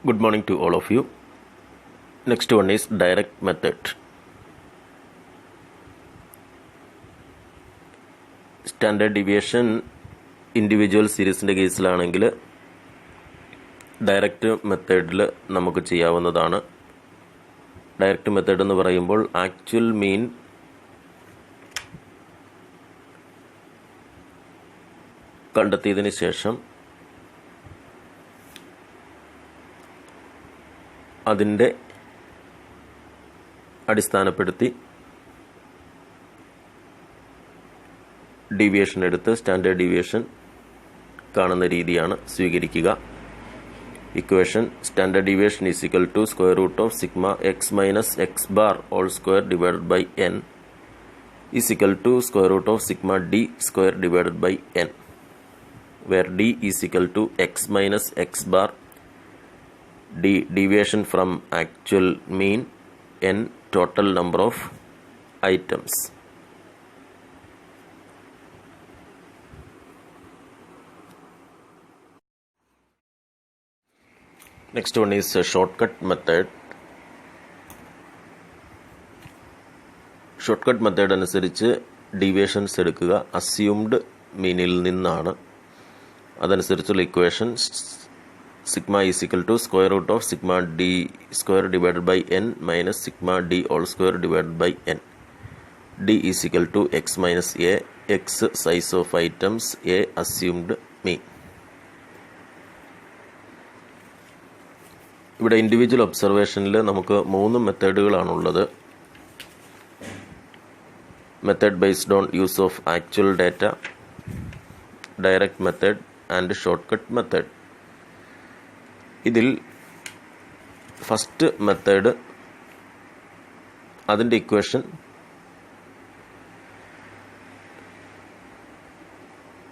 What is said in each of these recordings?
Good morning to all of you. Next one is direct method. Standard deviation individual സീരീസിൻ്റെ കേസിലാണെങ്കിൽ direct മെത്തേഡിൽ നമുക്ക് ചെയ്യാവുന്നതാണ്. ഡയറക്റ്റ് മെത്തേഡ് എന്ന് പറയുമ്പോൾ ആക്ച്വൽ മീൻ കണ്ടെത്തിയതിന് ശേഷം അതിൻ്റെ അടിസ്ഥാനപ്പെടുത്തി ഡീവിയേഷൻ എടുത്ത് സ്റ്റാൻഡേർഡ് ഡീവിയേഷൻ കാണുന്ന രീതിയാണ് സ്വീകരിക്കുക. Equation standard deviation is equal to square root of sigma X minus X bar whole square divided by N is equal to square root of sigma D square divided by N, where d is equal to x minus x bar, d deviation from actual mean, n total number of items. Next one is a shortcut method. Shortcut method അനുസരിച്ച് deviations എടുക്കുക assumed മീനിൽ നിന്നാണ്. അതനുസരിച്ചുള്ള equation sigma is equal to square root of sigma D square divided by N minus sigma D whole square divided by N. D is equal to X minus A, X size of items, A assumed mean. ഇവിടെ individual ഒബ്സർവേഷനിൽ നമുക്ക് 3 മെത്തേഡുകളാണുള്ളത്. Method based on use of actual data, direct method and shortcut method. ഇതിൽ first method അതിൻ്റെ equation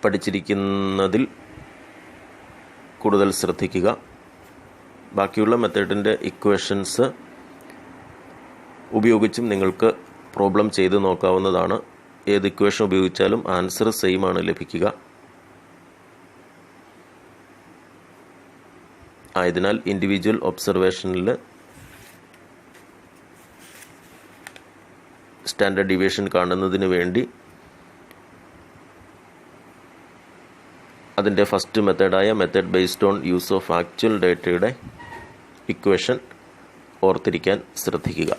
പഠിച്ചിരിക്കുന്നതിൽ കൂടുതൽ ശ്രദ്ധിക്കുക. ബാക്കിയുള്ള മെത്തേഡിൻ്റെ equations ഉപയോഗിച്ചും നിങ്ങൾക്ക് പ്രോബ്ലം ചെയ്ത് നോക്കാവുന്നതാണ്. ഏത് ഇക്വേഷൻ ഉപയോഗിച്ചാലും ആൻസർ സെയിം ആണ് ലഭിക്കുക. ആയതിനാൽ ഇൻഡിവിജ്വൽ ഒബ്സർവേഷനിൽ സ്റ്റാൻഡേർഡ് ഡീവിയേഷൻ കാണുന്നതിന് വേണ്ടി അതിൻ്റെ ഫസ്റ്റ് മെത്തേഡായ method based on use of actual ഡേറ്റയുടെ ഇക്വേഷൻ ഓർത്തിരിക്കാൻ ശ്രദ്ധിക്കുക.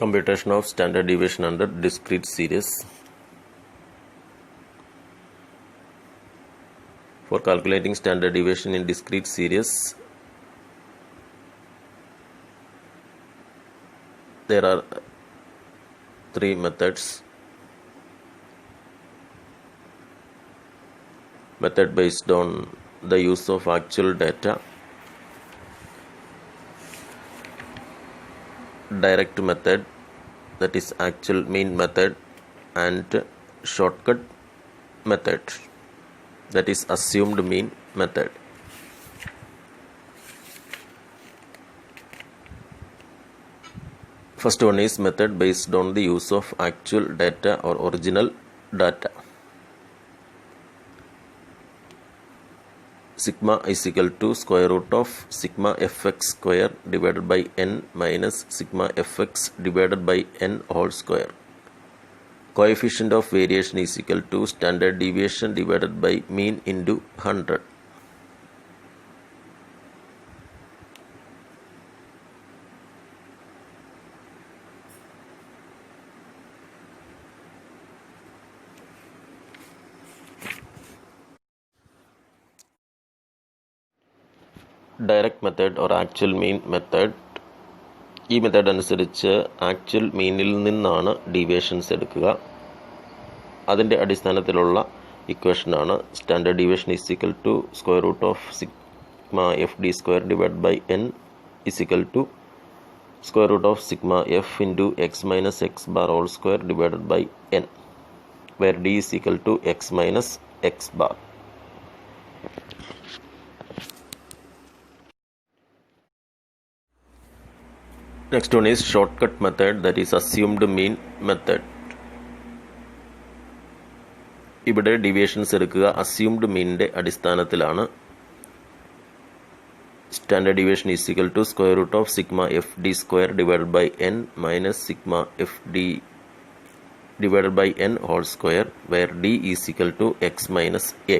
Computation of standard deviation under discrete series. For calculating standard deviation in discrete series, there are 3 methods. Method based on the use of actual data, direct method, that is actual mean method, and shortcut method, that is assumed mean method. First one is method based on the use of actual data or original data. Sigma is equal to square root of sigma fx square divided by n minus sigma fx divided by n whole square. Coefficient of variation is equal to standard deviation divided by mean into 100. Direct method or actual mean method. ഈ method അനുസരിച്ച് actual മീനിൽ നിന്നാണ് deviations എടുക്കുക. അതിൻ്റെ അടിസ്ഥാനത്തിലുള്ള ഇക്വേഷനാണ് standard deviation is equal to square root of sigma F D square divide by N is equal to square root of sigma F into X minus X bar whole square divided by N, where D is equal to X minus X bar. Next one is shortcut method, that is assumed mean method. ഇവിടെ deviations എടുക്കുക assumed മീനിൻ്റെ അടിസ്ഥാനത്തിലാണ്. Standard deviation is equal to square root of sigma F D square divided by N minus sigma F D divided by N whole square where D is equal to X minus A.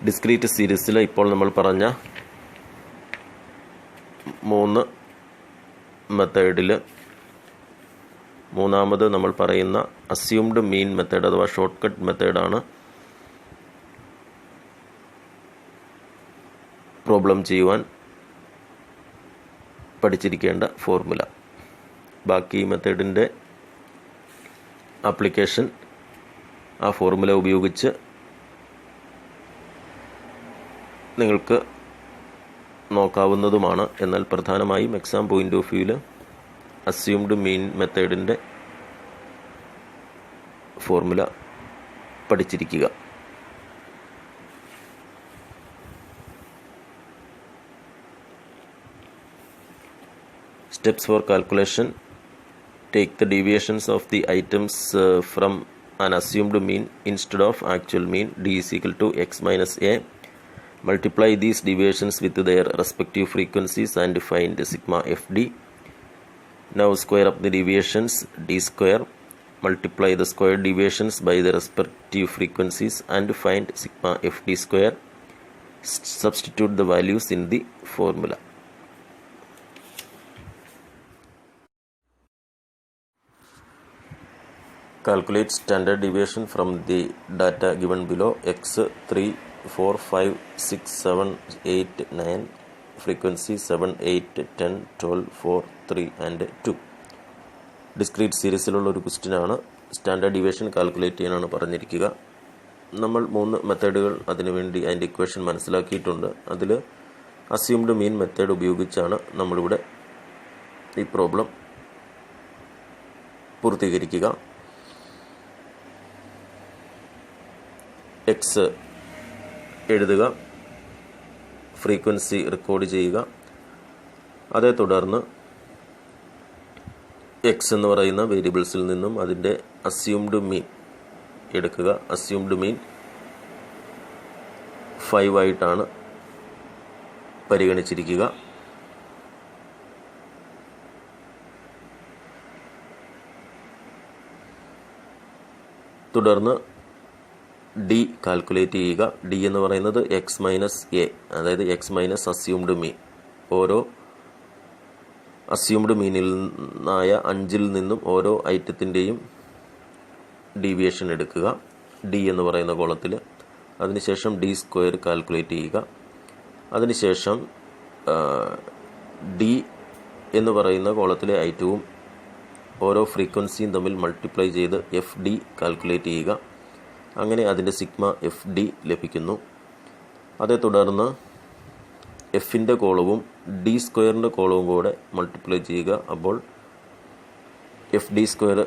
Discrete സീരീസിൽ ഇപ്പോൾ നമ്മൾ പറഞ്ഞ 3 മെത്തേഡിൽ മൂന്നാമത് നമ്മൾ പറയുന്ന assumed mean method അഥവാ short cut മെത്തേഡാണ് പ്രോബ്ലം ചെയ്യുവാൻ പഠിച്ചിരിക്കേണ്ട ഫോർമുല. ബാക്കി മെത്തേഡിൻ്റെ ആപ്ലിക്കേഷൻ ആ ഫോർമുല ഉപയോഗിച്ച് നിങ്ങൾക്ക് നോക്കാവുന്നതുമാണ്. എന്നാൽ പ്രധാനമായും എക്സാം പോയിൻ്റ് ഓഫ് വ്യൂവിൽ അസ്യൂംഡ് മീൻ മെത്തേഡിൻ്റെ ഫോർമുല പഠിച്ചിരിക്കുക. Steps for calculation: take the deviations of the items from an assumed mean instead of actual mean. D is equal to x minus a. Multiply these deviations with their respective frequencies and find sigma fd. Now square up the deviations. D square. Multiply the square deviations by the respective frequencies and find sigma fd square. Substitute the values in the formula. Calculate standard deviation from the data given below. X 3, 4, 5, 6, 7, 8, 9. Frequency 7, 8, 10, 12, 4, 3 and 2. Discrete സീരീസിലുള്ള ഒരു ക്വസ്റ്റ്യനാണ്. Standard deviation calculate ചെയ്യാനാണ് പറഞ്ഞിരിക്കുക. നമ്മൾ 3 മെത്തേഡുകൾ അതിനുവേണ്ടി അതിൻ്റെ equation മനസ്സിലാക്കിയിട്ടുണ്ട്. അതിൽ assumed mean method ഉപയോഗിച്ചാണ് നമ്മളിവിടെ ഈ പ്രോബ്ലം പൂർത്തീകരിക്കുക. എക്സ് എഴുതുക, ഫ്രീക്വൻസി റെക്കോർഡ് ചെയ്യുക. അതേ തുടർന്ന് എക്സ് എന്ന് പറയുന്ന വേരിയബിൾസിൽ നിന്നും അതിൻ്റെ അസ്യൂംഡ് മീൻ എടുക്കുക. അസ്യൂംഡ് മീൻ 5 ആയിട്ടാണ് പരിഗണിച്ചിരിക്കുക. തുടർന്ന് ഡി കാൽക്കുലേറ്റ് ചെയ്യുക. ഡി എന്ന് പറയുന്നത് എക്സ് മൈനസ് എ, അതായത് എക്സ് മൈനസ് അസ്യൂംഡ് മീൻ. ഓരോ അസ്യൂംഡ് മീനിൽ നിന്നായ 5 നിന്നും ഓരോ ഐറ്റത്തിൻ്റെയും ഡീവിയേഷൻ എടുക്കുക ഡി എന്ന് പറയുന്ന കോളത്തിൽ. അതിനുശേഷം ഡി സ്ക്വയർ കാൽക്കുലേറ്റ് ചെയ്യുക. അതിനുശേഷം ഡി എന്ന് പറയുന്ന കോളത്തിലെ ഐറ്റവും ഓരോ ഫ്രീക്വൻസിയും തമ്മിൽ മൾട്ടിപ്ലൈ ചെയ്ത് എഫ് ഡി കാൽക്കുലേറ്റ് ചെയ്യുക. അങ്ങനെ അതിൻ്റെ സിഗ്മ എഫ് ഡി ലഭിക്കുന്നു. അതേ തുടർന്ന് എഫിൻ്റെ കോളവും ഡി സ്ക്വയറിൻ്റെ കോളവും കൂടെ മൾട്ടിപ്ലൈ ചെയ്യുക. അപ്പോൾ എഫ് ഡി സ്ക്വയർ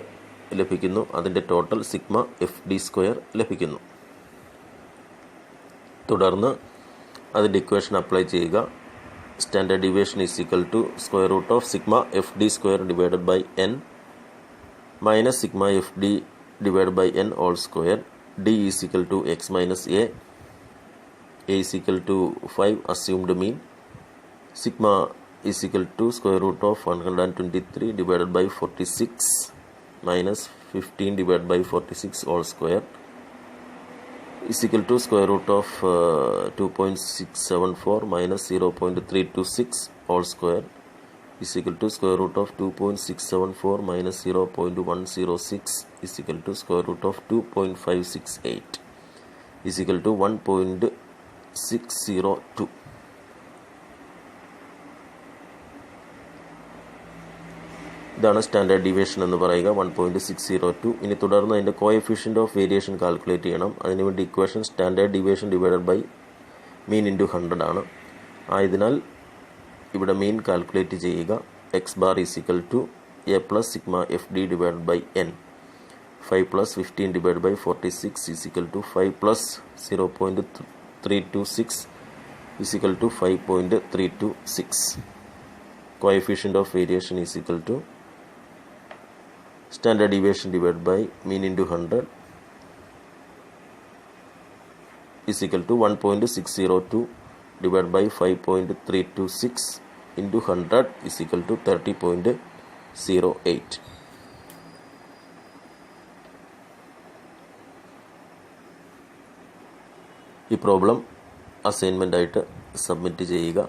ലഭിക്കുന്നു. അതിൻ്റെ total sigma F D square ലഭിക്കുന്നു. തുടർന്ന് അതിൻ്റെ ഇക്വേഷൻ അപ്ലൈ ചെയ്യുക. Standard deviation is equal to square root of sigma F D square divided by N minus sigma F D divide by N whole square. D is equal to x minus a. A is equal to 5 assumed mean. Sigma is equal to square root of 123 divided by 46 minus 15 divided by 46 whole square is equal to square root of 2.674 minus 0.326 whole square is equal to square root of 2.674 minus 0.106 is equal to square root of 2.568 is equal to 1.602. ഇതാണ് standard deviation എന്ന് പറയുക, 1.602. ഇനി തുടർന്ന് അതിൻ്റെ coefficient of variation calculate ചെയ്യണം. അതിനുവേണ്ടി equation standard deviation divided by mean into 100 ആണ്. ആയതിനാൽ ഇവിടെ മീൻ കാൽക്കുലേറ്റ് ചെയ്യുക. X bar is equal to A plus sigma F D divide by N. 5 plus 15 divided by 46 is equal to 5 plus 0.326 is equal to 5.326. Coefficient of variation is equal to standard deviation divide by mean into 100 is equal to 1.602 divided by 5.326 into 100 is equal to 30.08. ഈ problem assignment ആയിട്ട് submit ചെയ്യുക.